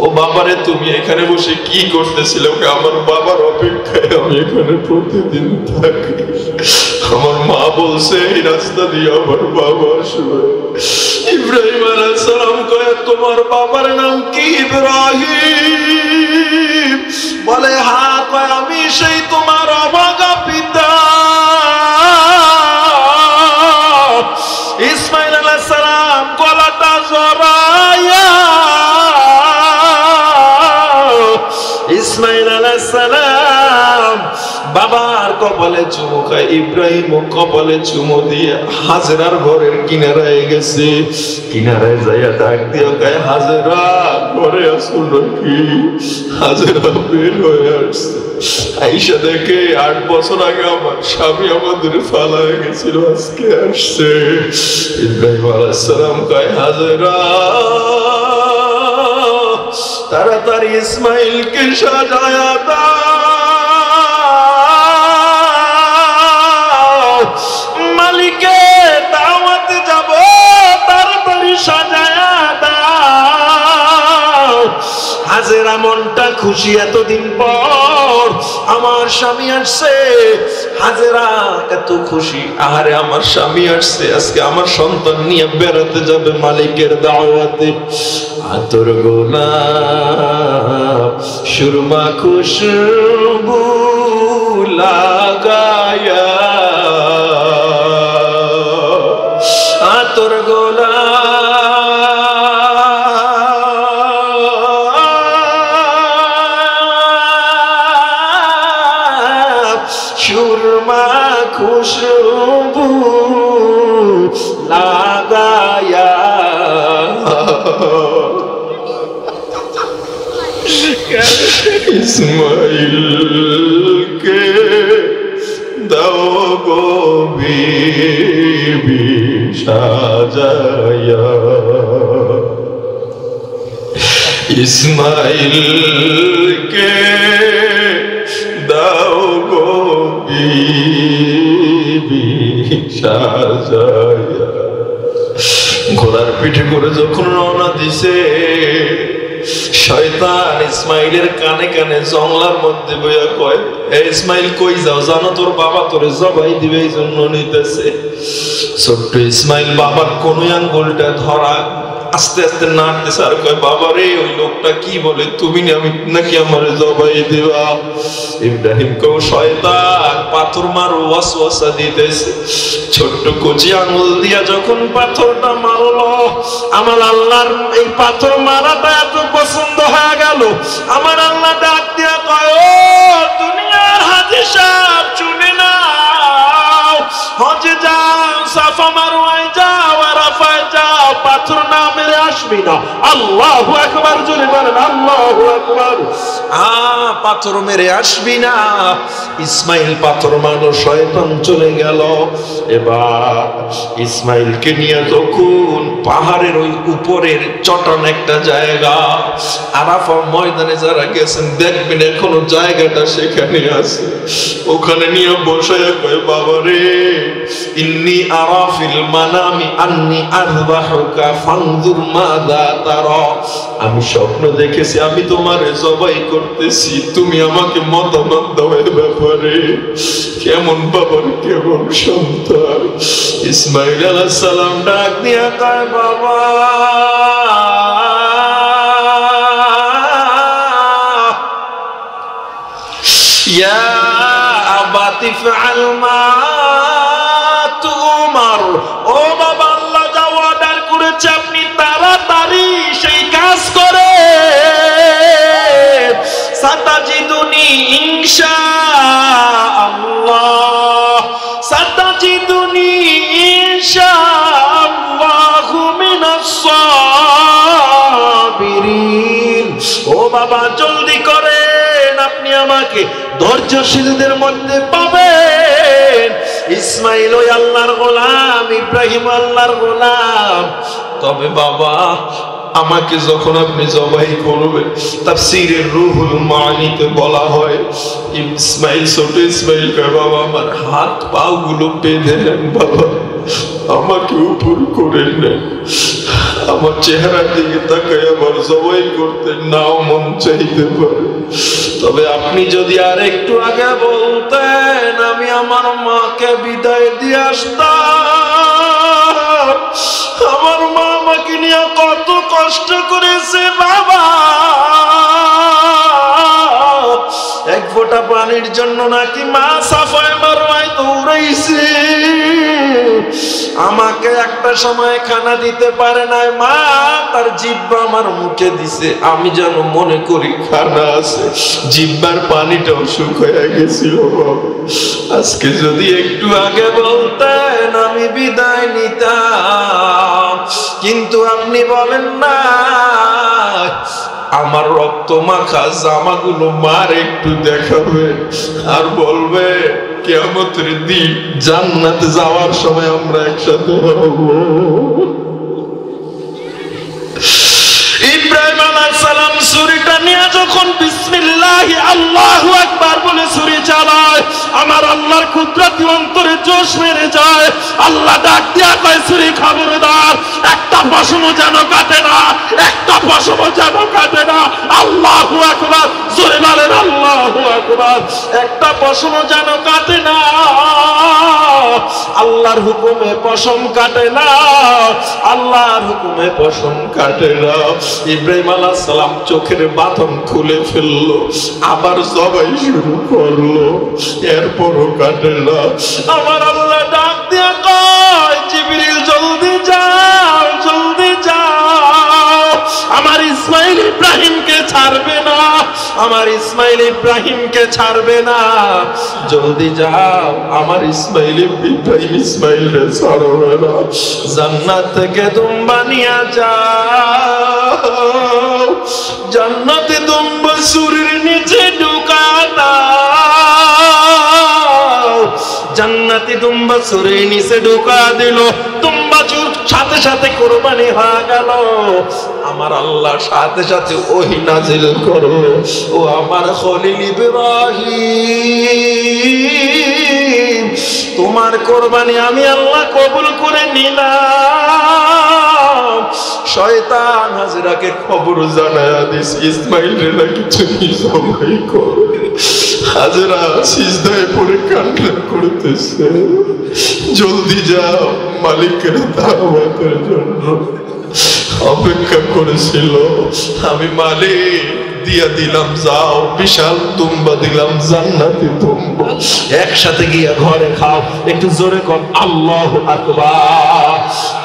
ও বাবারে তুমি এখানে বসে কি করতেছিলে? আমার বাবার অপেক্ষায় আমি এখানে প্রতিদিন থাকি, আমার মা বলছে এই রাস্তা দিয়ে আমার বাবা আসবে। ইব্রাহিম আলাইহিস সালাম কয় তোমার বাবার নাম কি? ইব্রাহিম বলে হ্যাঁ। কয় আমি সেই তোমার অভাগা পিতা। ইসমাঈল আলাইহিস সালাম গলাটা জড়ায়া, ইসমাঈল আলাইহিস সালাম বাবার কপালে চুমু খায়, ইব্রাহিম কপালে চুমু দিয়ে হাজরার ঘরের কিনারায় গেছে। কিনারায় যাইয়া ডাক দিয়ে কয় হাজরা ঘরে আসো নাকি? হাজরা বের হয়ে আসছে, আইসা দেখে 8 বছর আগে আমার স্বামী আমাদের ফালায় গেছিল, আজকে আসছে। ইব্রাহিম আলাইহিস সালাম কয় হাজরা তাড়াতাড়ি ইসমাঈলকে সাজায়া দাও, মালিকে দাওয়াতে যাব, তাড়াতাড়ি সাজায়া দাও। হাজেরা মনটা খুশি, এতদিন পর আমার স্বামী আসছে। হাজেরা এত খুশি, আহারে আমার স্বামী আসছে, আজকে আমার সন্তান নিয়ে বেড়াতে যাবে মালিকের দাওয়াতে। আতর গোলাপ সুরমা খুশবু লাগায়া, আতর গোলাপ সুরমা খুশবু লাগায়া, ইসমাঈলকে দাও গো বিবি সাজায়া, ইসমাঈলকে দাও গো বিবি সাজায়া। ঘোড়ার পিঠে করে যখন রওনা দিছে, শয়তান ইসমাঈলের কানে কানে জঙ্গলার মধ্যে বইয়া কয়, এ ইসমাঈল কই যাও? জানো তোর বাবা তোরে জবাই দিবে, এই জন্য নিতেছে। ছোট্ট ইসমাঈল বাবার কোন আঙ্গুলটা ধরা, আস্তে আস্তে নাড়তেছে আর কয়, বাবা রে ওই লোকটা কি বলে, তুমি নাকি আমারে জবাই দিবা? ইব্রাহিম কও শয়তান পাথর মারো, ওয়াসওয়াসা দিতেছে। ছোট্ট কচি আঙ্গুল দিয়া যখন পাথরটা মারলো, আমার আল্লাহর এই পাথর মারাটা এত পছন্দ হয়ে গেল, আমার আল্লাহ ডাক দিয়া কয়, ও দুনিয়ার হাজী সাহেব শুনে না, আসবি না। আল্লাহু আকবার, জোরে বলেন আল্লাহু আকবার। পাথর মেরে আসবি না। ইসমাইল পাথর মারলো, শয়তান চলে গেল। এবার ইসমাইলকে নিয়ে যখন পাহাড়ের ওই উপরের চটান একটা জায়গা, আরাফা ময়দানে যারা গেছেন দেখবেন এখনো জায়গাটা সেখানে আছে, ওখানে নিয়ে বসায় কয়, বাবা রে, ইন্নী আরা ফিল মানামি আন্নী আযবাহুকা ফানজুর মাযা তারা। আমি স্বপ্ন দেখেছি আমি তোমারে জবাই করতেছি, তুমি আমাকে মতামত দাও এ ব্যাপারে। কেমন বাবার কেমন সন্তান। ইসমাইল আলাইহিস সালাম ডাক দিয়া কয়, বাবা ইয়া আবাতি ফাআল মা তুমার। ও বাবা, আল্লাহ যা অর্ডার করেছে আপনি তাড়াতাড়ি সেই কাজ করে। সাতাজিদুনি ইনশাআল্লাহ, সাতাজিদুনি ইনশাআল্লাহু মিনাস সাবিরিন। ও বাবা জলদি করেন, আপনি আমাকে ধৈর্যশীলদের মধ্যে পাবেন। ইসমাইল ওই আল্লাহর গোলাম, ইব্রাহিম আল্লাহর গোলাম। তবে বাবা আমাকে যখন আপনি জবাই করবেন, তাফসীরের রুহুল মানিতে বলা হয়, ইসমাইল ছোট ইসমাইল কয়, বাবা আমার হাত পা গুলো বেঁধে নেন, বাবা আমাকে উপর করে নেন, আমার চেহারার দিকে তাকায় আবার জবাই করতে নাও মন চাইতে পারে। তবে আপনি যদি আর একটু আগে বলতেন আমি আমার মাকে বিদায় দিয়ে আসতাম। আমার মা আমাকে নিয়ে কত কষ্ট করেছে বাবা, এক ফোঁটা পানির জন্য নাকি মা সাফায় মারওয়ায় দৌড়াইছে। আমাকে একটা সময় খানা দিতে পারে নাই, মা তার জিহ্বা আমার মুখে দিছে, আমি যেন মনে করি খানা আছে, জিহ্বার পানিটাও শুকিয়ে গেছিল বাবা। আজকে যদি একটু আগে বলতেন আমি বিদায় নিতাম, কিন্তু আপনি বলেন না। আমার রক্ত মাখা জামাগুলো মার একটু দেখাবে আর বলবে কিয়ামতের দিন জান্নাতে যাওয়ার সময় আমরা একসাথে হব। ইব্রাহিম আলাইহিস সালাম ছুরিটা নিয়ে যখন বিসমিল্লাহি আল্লাহু আকবার বলে ছুরি চালায়, আমার আল্লাহর কুদরতি অন্তরে জোশ মেরে যায়। আল্লাহ ডাক দিয়া কয়, ছুরি খবরদার, একটা পশমও যেন কাটে না, একটা পশমও যেন কাটে না। আল্লাহু আকবার, জোরে বলেন আল্লাহু আকবার। একটা পশমও যেন কাটে না, আল্লাহর হুকুমে পশম কাটে না, আল্লাহর হুকুমে পশম কাটে না। ইব্রাহিম আলাইহিস সালাম চোখের বাঁধন খুলে ফেললো, আবার জবাই শুরু করলো, এরপরও কাটে না। আমার আল্লাহ ডাক দিয়া কয়, জিবরিল জলদি যাও, জলদি যাও, আমার ইসমাইল ইব্রাহিমকে ছাড়বে না, আমার ইসমাইল ইব্রাহিমকে ছাড়বে না, জলদি যাও, আমার ইসমাইল ইব্রাহিম ইসমাইলকে ছাড়বে না। জান্নাত থেকে দুম্বা নিয়ে যাও, জান্নাতে দুম্বা সুরের নিচে ঢুকা দাও। জান্নাতি দুম্বা সুরের নিচে ঢুকা দিল, দুম্বা চুর সাথে সাথে কুরবানি হয়ে গেল। আমার আল্লাহ সাথে সাথে ওহী নাজিল করলো, ও আমার খলিল ইব্রাহিম, তোমার কুরবানি আমি আল্লাহ কবুল করে নিলাম। শয়তান হাজরাকে খবর জানায়া দিস, ইসমাইলের নাকি তুমি জবাই করবে। হাজরা সিজদায় পড়ে কান্না করতেছে, জলদি যাও, মালিকের দাওয়াতের জন্য অপেক্ষা করেছিল। আমি মালিক দিয়া দিলাম, যাও, বিশাল তুম্বা দিলাম, জান্নাতি তুম্বা, একসাথে গিয়া ঘরে খাও। একটু জোরে কর আল্লাহু আকবার।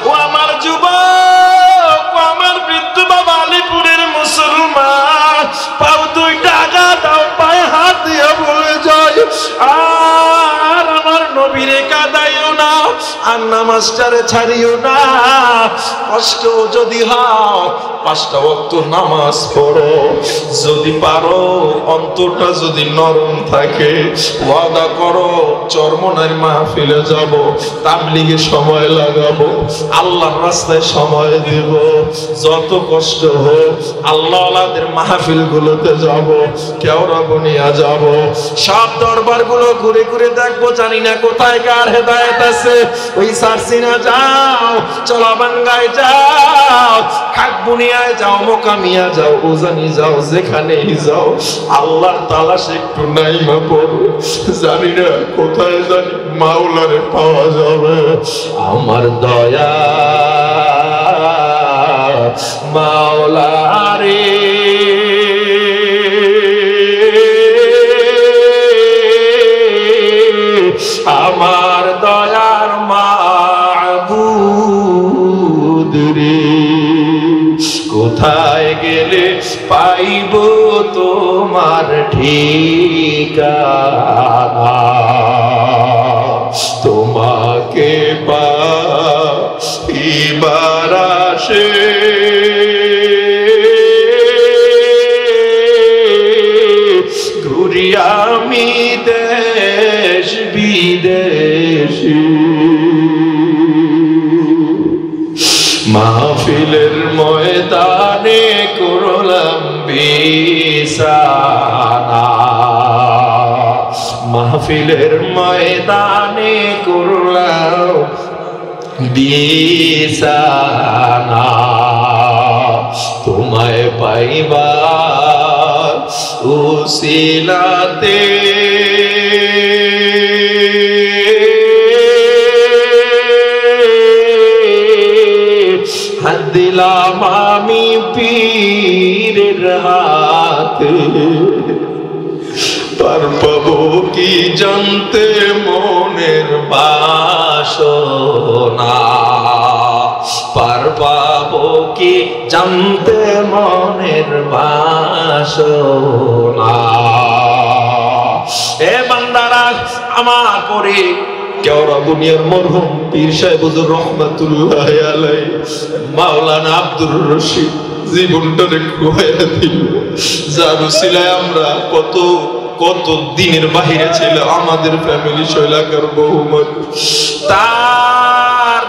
ও আমার যুবক, ও আমার বৃদ্ধ বাবা, আলিপুরের মুসলমান, পাও দুইটা আগা দাও, পায়ে হাত দিয়া বলে যায়, আর আমার নবীরে কাঁদাইও না, আর নামাজটারে ছাড়িও না। কষ্ট যদি হয় 5টা ওয়াক্ত নামাজ পড়ো, যদি পারো অন্তরটা যদি নরম থাকে ওয়াদা করো চরমনার মাহফিলে যাব, তাবলীগে সময় লাগাবো, আল্লাহর রাস্তায় সময় দেব, যত কষ্ট হোক আল্লাহওয়ালাদের মাহফিল গুলোতে যাব, কেওড়া বনিয়া যাব, সব দরবার গুলো ঘুরে ঘুরে দেখবো, জানি না কোথায় কার হেদায়েত আছে। ওই সারসিনা যাও, চলাবাঙ্গায় যাও, খাকবুনিয়ায় যাও, মোকামিয়া যাও, উজানি যাও, যেখানেই যাও আল্লাহর তালাশে একটু নাইমা পড়ো, জানি না কোথায় জানি মাওলারে পাওয়া যাবে। আমার দয়া মাওলারে আমার দয়ার মাবুদ রে, কোথায় গেলে পাইব তোমার ঠিকানা, তোমাকে পাইবার আসে ঘুরি আমি দেশ বিদেশে। মাহফিলের ময়দানে করলাম বিছানা, মাহফিলের ময়দানে করলাম বিছানা, তোমায় পাইবার উসিলাতে হাত দিলাম আমি পীরের হাতে, পার পাবো কি জানতে মনের বাসনা, পার পাবো কি জানতে মনের বাসনা। এ বান্দারা, আমার পরে কেওড়া বুনিয়ার মরহুম পীর সাহেব হুজুর রহমাতুল্লাহ আলাইহি মাওলানা আব্দুর রশিদ জীবনটারে খোয়া দিল, যার উসিলায় আমরা কত কত দিনের বাহিরে ছিল আমাদের ফ্যামিলি শৈলাকার বহুমত। তার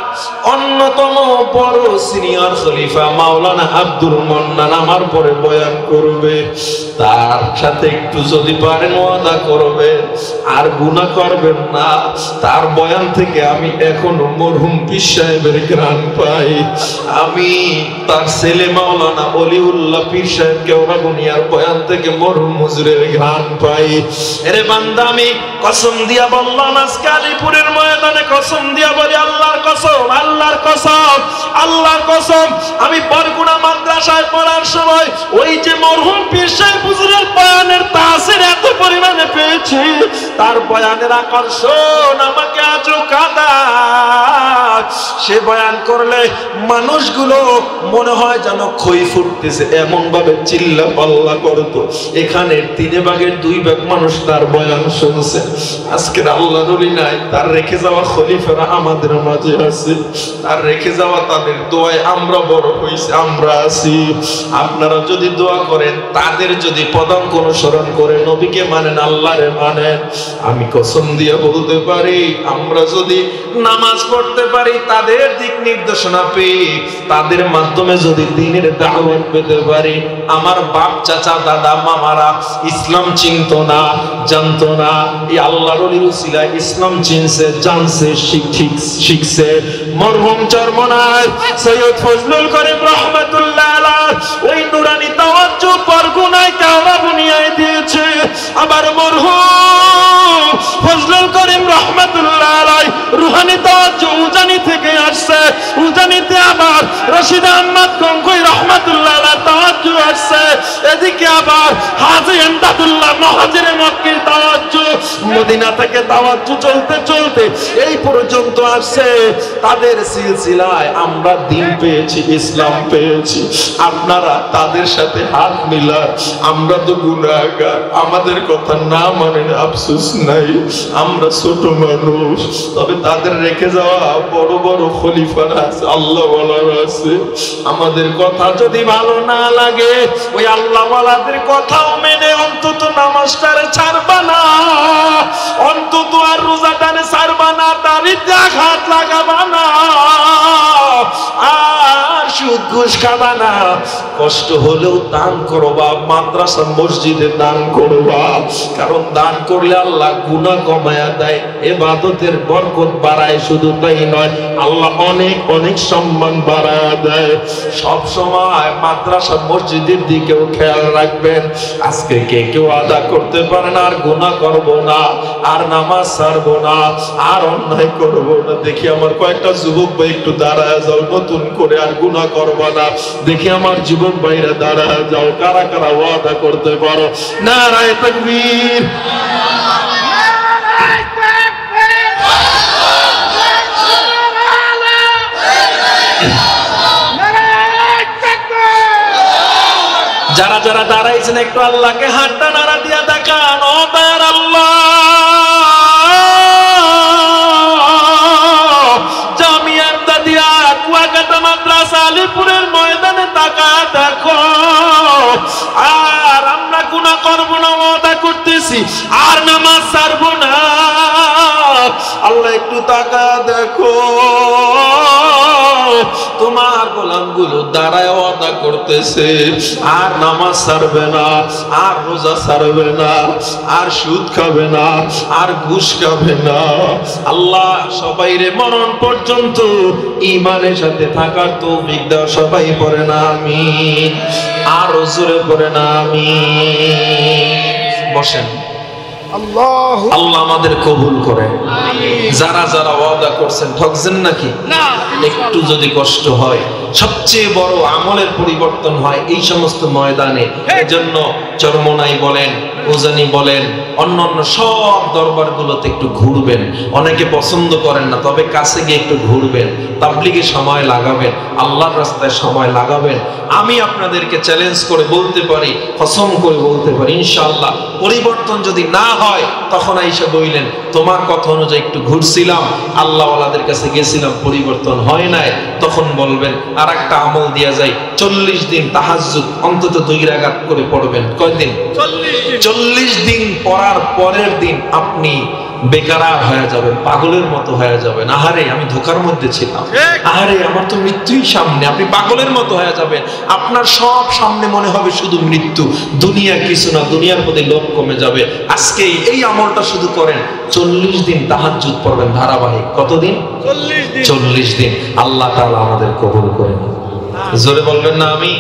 অন্যতম বড় সিনিয়র খলিফা মাওলানা আব্দুল মান্নান আমার পরে বয়ান করবে, তার সাথে একটু যদি পারেন ওয়াদা করবেন আর গুনাহ করবেন না। তার বয়ান থেকে আমি এখনো মরহুম পীর সাহেবের ঘ্রাণ পাই। আমি তার ছেলে মাওলানা অলিউল্লাহ পীর সাহেব কেওড়া বুনিয়ার বয়ান থেকে মরহুম হুজুরের ঘ্রাণ পাই। এরে বান্দা, আমি কসম দিয়া বললাম, আজকে আলিপুরের ময়দানে কসম দিয়া বলি, আল্লাহর কসম, আল্লাহর কসম, আল্লাহর কসম, আমি বরগুনা মাদ্রাসায় পড়ার সময় ওই যে মরহুম পীর সাহেব হুজুরের বয়ানের তাসির এত পরিমাণে পেয়েছি, তার বয়ানের আকর্ষণ আমাকে আজও কাঁদায়। সে বয়ান করলে মানুষগুলো মনে হয় যেন খই ফুটতেছে, এমন ভাবে চিল্লা পাল্লা করতো। এখানের 3 ভাগের 2 ভাগ মানুষ তার বয়ান শুনছে। আজকের আল্লাহর ওলি নাই, তার রেখে যাওয়া খলিফারা আমাদের মাঝে আছে, তার রেখে যাওয়া তাদের দোয়ায় আমরা বড় হইছি, আমরা আছি। আপনারা যদি দোয়া করেন, তাদের যদি পদাঙ্ক অনুসরণ করে নবীকে মানেন, আল্লাহরে মানেন, আমি কসম দিয়ে বলতে পারি, আমরা যদি নামাজ পড়তে পারি, তাদের দিক নির্দেশনা পেয়ে তাদের মাধ্যমে যদি দ্বীনের দাওয়াত পেতে পারি, আমার বাপ চাচা দাদা মামারা ইসলাম চিনতো না, জানতো না, এই আল্লাহর ওলির উসিলায় ইসলাম চিনছে, জানছে, শিখছে। মরহুম চরমনায় সৈয়দ ফজলুল করিম রহমাতুল্লাহ আলাইহি ওই নুরানি তাওয়াজ্জুহ বরগুনায় কেওড়া বুনিয়ায় দিয়েছে। আবার মরহুম ফজলুল করিম রহমাতুল্লাহ আলাইহি রুহানি তাওয়াজ্জুহ উজানি থেকে আসছে, উজানিতে আবার রশিদ আহমদ গঙ্গোই রহমাতুল্লাহ আলাইহি তাওয়াজ্জুহ আসছে। এদিকে আবার হাজী এমদাদুল্লাহ মুহাজিরে মক্কির তাওয়াজ্জুহ, মদিনা থেকে দাওয়াত চলতে চলতে এই পর্যন্ত আসছে। তাদের সিলসিলায় আমরা দিন পেয়েছি, ইসলাম পেয়েছি। আপনারা তাদের সাথে হাত মিলান। আমরা তো গুনাহগার, আমাদের কথা না মানেন আফসোস নাই, আমরা ছোট মানুষ। তবে তাদের রেখে যাওয়া বড় বড় খলিফারা আছে, আল্লাহ ওয়ালারা আছে। আমাদের কথা যদি ভালো না লাগে, ওই আল্লাহ ওয়ালাদের কথাও মেনে অন্তত নামাজটারে ছাড়বা না, অন্তত আর রোজাটারে ছাড়বা না, দাড়িতে আঘাত লাগাবা না, আর সুদ ঘুষ খাবা না। কষ্ট হলেও দান করবা, মাদ্রাসা মসজিদে দান করবা, কারণ দান করলে আল্লাহ গুনাহ কমায়া দেয়, ইবাদতের বরকত বাড়ায়। শুধু তাই নয়, আল্লাহ অনেক অনেক সম্মান বাড়ায়া দেয়। সব সময় মাদ্রাসা মসজিদের দিকেও খেয়াল রাখবেন। আজকে কে কেউ আদা করতে পারে না, আর গুনাহ করব না, আর নামাজ ছাড়বো না, আর অন্যায় করব না। দেখি আমার কয়েকটা যুবক ভাই একটু দাঁড়ায় যাও, নতুন করে আর গুনাহ করবা না। দেখি আমার যুবক ভাইরা দাঁড়ায় যাও, কারা কারা ওয়াদা করতে পারো? নারায়ে তাকবীর। যারা যারা দাঁড়াইছেন একটু আল্লাহকে হাতটা নাড়া দিয়া দেখান, ও দয়ার আল্লাহ, জামিয়া ইমদাদিয়া কুয়াকাটা মাদ্রাসা আলিপুরের ময়দানে তাকা দেখো। আর আমরা গুনাহ করব না, ওয়াদা করতেছি, আর নামাজ ছাড়বো না। আল্লাহ একটু তাকা দেখো, তোমার গোলামগুলো দাঁড়ায় ওয়াদা করতেছে, আর নামাজ ছাড়বে না, আর রোজা ছাড়বে না, আর সুদ খাবে না, আর ঘুষ খাবে না। আল্লাহ সবাইরে মরণ পর্যন্ত ঈমানের সাথে থাকার তৌফিক দাও। সবাই পড়ে না আমিন, আর জোরে পড়ে না আমিন। বসেন। আল্লাহ আমাদের কবুল করেন। যারা যারা ওয়াদা করছেন ঠকছেন নাকি? একটু যদি কষ্ট হয়, সবচেয়ে বড় আমলের পরিবর্তন হয় এই সমস্ত ময়দানে। এজন্য চরমনাই বলেন, উজানি বলেন, অন্যান্য সব দরবারগুলোতে একটু ঘুরবেন। অনেকে পছন্দ করেন না, তবে কাছে গিয়ে একটু ঘুরবেন, তাবলীগে সময় লাগাবেন, আল্লাহর রাস্তায় সময় লাগাবেন। আমি আপনাদেরকে চ্যালেঞ্জ করে বলতে পারি, কসম করে বলতে পারি, ইনশাআল্লাহ পরিবর্তন যদি না হয়, তখন আইসা বললেন তোমার কথা অনুযায়ী একটু ঘুরছিলাম, আল্লাহ ওয়ালাদের কাছে গেছিলাম, পরিবর্তন হয় নাই, তখন বলবেন আর একটা আমল দিয়া যায়, 40 দিন তাহাজ্জুদ অন্তত 2 রাকাত করে পড়বেন। কয়দিন? 40 দিন পড়ার পরের দিন আপনি বেকারার হয়ে যাবেন, পাগলের মতো হয়ে যাবেন। আহারে আমি ধোকার মধ্যে ছিলাম, আহারে আমার তো মৃত্যুই সামনে। আপনি পাগলের মতো হয়ে যাবেন, আপনার সব সামনে মনে হবে শুধু মৃত্যু, দুনিয়া কিছু না, দুনিয়ার প্রতি লোভ কমে যাবে। আজকে এই আমলটা শুধু করেন, 40 দিন তাহাজ্জুদ পড়বেন ধারাবাহিক। কতদিন? 40 দিন। আল্লাহ তাআলা আমাদের কবুল করেন। জোরে বলবেন না আমি?